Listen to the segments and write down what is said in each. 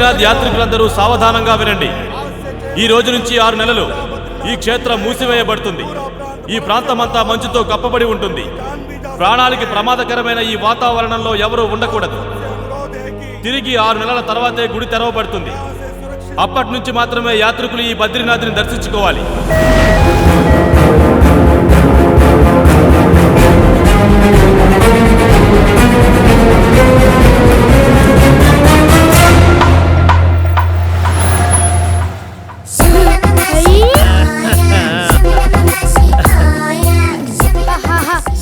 బద్రీనాథ్ యాత్రికులందరూ సావధానంగా వినండి. ఈ రోజు నుంచి 6 నెలలు ఈ క్షేత్రం మూసివేయబడుతుంది. ఈ ప్రాంతమంతా మంచుతో కప్పబడి ఉంటుంది. ప్రాణానికి ప్రమాదకరమైన ఈ వాతావరణంలో ఎవరూ ఉండకూడదు. తిరిగి 6 నెలల తర్వాతే గుడి తెరవబడుతుంది. అప్పటి నుంచి మాత్రమే యాత్రికులు ఈ బద్రీనాథ్ని దర్శించుకోవాలి.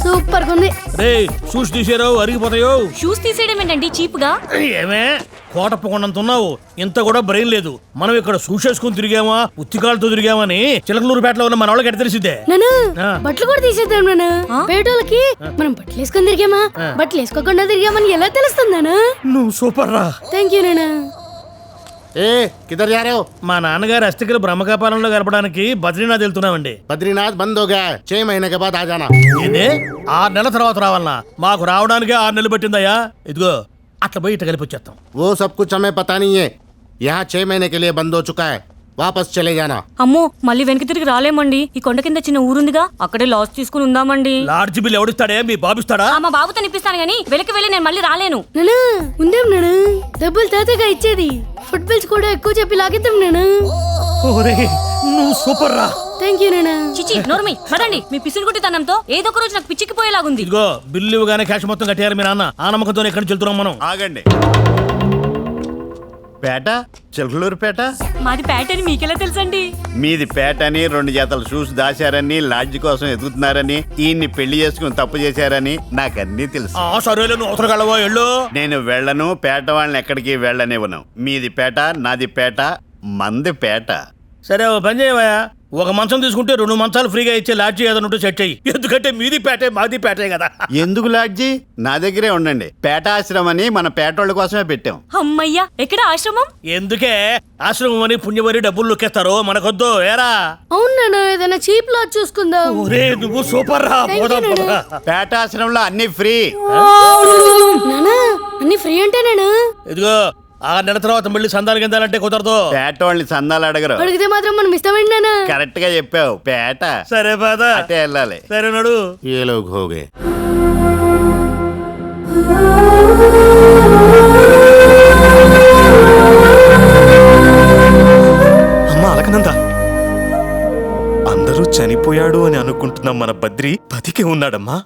సూపర్ ఉంది. రే షూస్ తీసారో అరిగిపోతాయో. షూస్ తీసేయడం ఏంటండి చీప్గా? ఏమే కోటప్పకొండంత ఉన్నావు, ఇంత కూడా బ్రెయిన్ లేదు. మనం ఇక్కడ షూస్ వేసుకుని తిరిగామా ఉత్తికాలతో తిరిగామని చిలకలూరుపేటలో ఉన్న మన వాళ్ళకి ఎట్ట తెలిసిద్దే? బట్టలు కూడా తీసేద్దాం నాన్న. పేటోళ్ళకి మనం బట్టలు వేసుకొని తిరిగామా బట్టలు వేసుకోకుండా తిరిగామని ఎలా తెలుస్తుంది నాన్న? నువ్వు సూపర్ రా. థ్యాంక్ యూ నాన్న. ఏ కిధర్ जा रहे हो? మా నాన్నగారు అస్థికలు బ్రహ్మకాపాలంలో గడపడానికి బద్రీనాథ్ వెళ్తున్నామండి. बद्रीनाथ बंद हो गया है, 6 महीने के बाद आ जाना. ఏంది 6 నెలల తర్వాత రావాలన్నా? మాకు రావడానికే 6 నెలలు పట్టిందయ్యా. ఇదిగో అట్లా పోయి ఇట్లా కలిపి వచ్చేస్తాం. वो सब कुछ हमें पता नहीं है. यहाँ 6 महीने के लिए बंद हो चुका है, वापस चले जाना. అమ్మో మళ్ళీ వెనక్కి తిరిగి రాలేమండి. ఈ కొండ కింద చిన్న ఊరుందిగా, అక్కడే లాడ్జ్ తీసుకుని ఉందామండి. LADS bill ఎవడిస్తాడే? మీ బాబిస్తాడా? మా బాబుతో నిప్పిస్తాను గానీ వెనక్కి వెళ్ళి నేను మళ్ళీ రాలేను. నాన్న ఉందాం నాన్న. డబ్బులు తాతగా ఇచ్చేది. ఫుడ్ బిల్స్ కూడా ఎక్కువ చెప్పి లాగిద్దాం నాన్న. నువ్వు సూపర్ రా. థ్యాంక్ యూ నాన్న. చిచి నోర్మి పదండి. మీ పిసినుగుట్టి తనంతో ఏదో ఒక రోజు నాకు పిచ్చికిపోయేలాగుంది. ఇదిగో బిల్లు ఇవ్వగానే క్యాష్ మొత్తం కట్టారు మీ నాన్న. ఆ నమ్మకంతో ఎక్కడి నుంచి వెళ్తున్నాం మనం? ఆగండి. పేట చిలకలూరుపేట మాది పేట అని మీకెలా తెలుసండి? మీది పేట అని 2 జతలు షూస్ దాచారని లాడ్జ్ కోసం ఎదుగుతున్నారని ఈయన్ని పెళ్లి చేసుకుని తప్పు చేశారని నాకన్నీ తెలుసు. సరేలే, నువ్వు అవసరం కలవా వెళ్ళు. నేను వెళ్ళను, పేట వాళ్ళని ఎక్కడికి వెళ్ళనివ్వను. మీది పేట, నాది పేట, మంది పేట. సరే ఓ పని చేయవా, ఒక మంచం తీసుకుంటే 2 మంచాలు ఫ్రీగా ఇచ్చే లాడ్జి ఏదన్నట్టు సెట్ అయ్యి. ఎందుకంటే మీది పేటే మాది పేటే కదా. ఎందుకు లాడ్జి? నా దగ్గరే ఉండండి. పేట ఆశ్రమం అని మన పేటోళ్ళ కోసమే పెట్టాం. అమ్మయ్యా ఎక్కడ ఆశ్రమం? ఎందుకే ఆశ్రమం అని పుణ్యవరి డబ్బులు నొక్కేస్తారు, మనకొద్దు ఏరా. అవును నాన్న, ఏదైనా చీప్ లాడ్జ్ చూసుకుందాం. ఒరే నువ్వు సూపర్ రా. పేట ఆశ్రమంలో అన్ని ఫ్రీ. నాన్న అన్ని ఫ్రీ అంటే నాన్న? ఇదిగో 6 నెలల తర్వాత మళ్ళీ సందాలు గిందాలంటే కుదరదు. పేటోళ్ళని సందాలు అడగరు. అడిగితే మాత్రం మనం ఇస్తామండి నాన్న. కరెక్ట్ గా చెప్పావు. పేట సరే బాధ అటే వెళ్ళాలి. సరే నడు. ये लोग हो गए. అమ్మా అలకనంద, అందరూ చనిపోయాడు అని అనుకుంటున్న మన బద్రి బతికే ఉన్నాడమ్మా.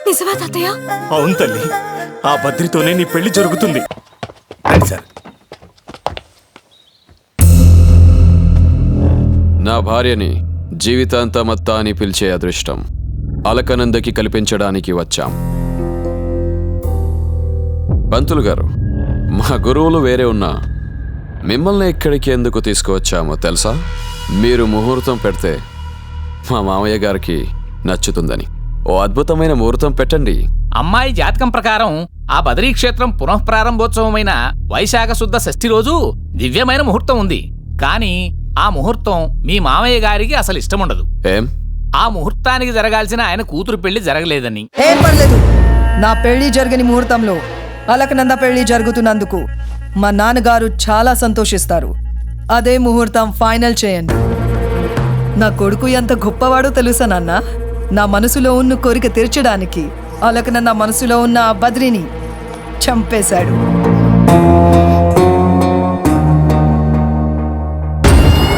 నిజమా తాతయ్య? అవును తల్లి, ఆ బద్రితోనే నీ పెళ్లి జరుగుతుంది. సార్, నా భార్యని జీవితాంతమత్తా అని పిలిచే అదృష్టం అలకనందకి కల్పించడానికి వచ్చాం. పంతులు గారు, మా గురువులు వేరే ఉన్నా మిమ్మల్ని ఇక్కడికి ఎందుకు తీసుకువచ్చామో తెలుసా? మీరు ముహూర్తం పెడితే మా మామయ్య గారికి నచ్చుతుందని. ఓ అద్భుతమైన ముహూర్తం పెట్టండి. అమ్మాయి జాతకం ప్రకారం ఆ బదరీ క్షేత్రం పునఃప్రారంభోత్సవమైన వైశాఖ శుద్ధ షష్ఠి రోజు దివ్యమైన ముహూర్తం ఉంది. కానీ ఆ ముహూర్తం మీ మామయ్య గారికి అసలు ఇష్టముండదు. ఏం? ఆ ముహూర్తానికి జరగాల్సిన ఆయన కూతురు పెళ్లి జరగలేదని. ఏం పర్లేదు, నా పెళ్లి జరగని ముహూర్తంలో అలకనంద పెళ్లి జరుగుతున్నందుకు మా నాన్నగారు చాలా సంతోషిస్తారు. అదే ముహూర్తం ఫైనల్ చేయండి. నా కొడుకు ఎంత గొప్పవాడో తెలుసా నాన్న? నా మనసులో ఉన్న కోరిక తీర్చడానికి అలకనంద మనసులో ఉన్న ఆ బద్రిని చంపేశాడు.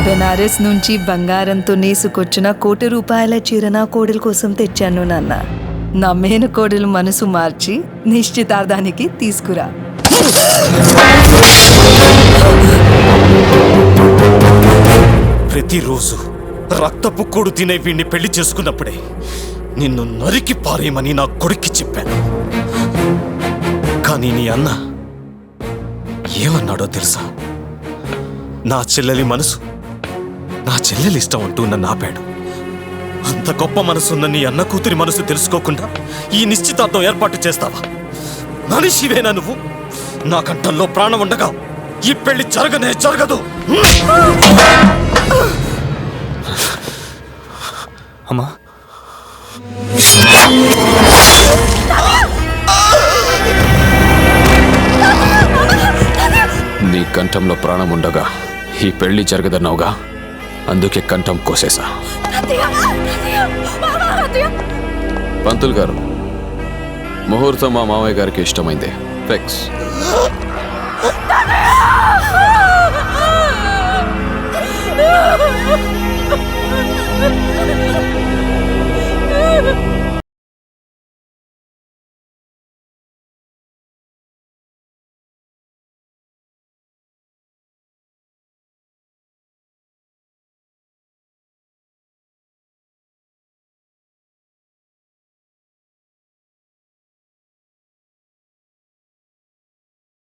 బెనారస్ నుంచి బంగారంతో నేసుకొచ్చిన 1 కోటి రూపాయల చీర నా కోడల కోసం తెచ్చాను నాన్న. నా మేన కోడలు మనసు మార్చి నిశ్చితార్థానికి తీసుకురా. ప్రతిరోజు రక్తపు కొడు తినే వీడిని పెళ్లి చేసుకున్నప్పుడే నిన్ను నరికి పారేయమని నా కొడుక్కి చెప్పాను. కానీ నీ అన్న ఏమన్నాడో తెలుసా? నా చెల్లెలి మనసు, నా చెల్లెలి ఇష్టం అంటూ నన్ను ఆపాడు. అంత గొప్ప మనసున్న నీ అన్న కూతురి మనసు తెలుసుకోకుండా ఈ నిశ్చితార్థం ఏర్పాటు చేస్తావా? మనిషివేనా నువ్వు? నా కంఠంలో ప్రాణం ఉండగా ఈ పెళ్లి జరగనే జరగదు. అమ్మా, నీ కంఠంలో ప్రాణం ఉండగా ఈ పెళ్లి జరగదన్నావుగా, అందుకే కంఠం కోసేశా. పంతులు గారు, ముహూర్తం మా మామయ్య గారికి ఇష్టమైంది. ఫిక్స్. Ah!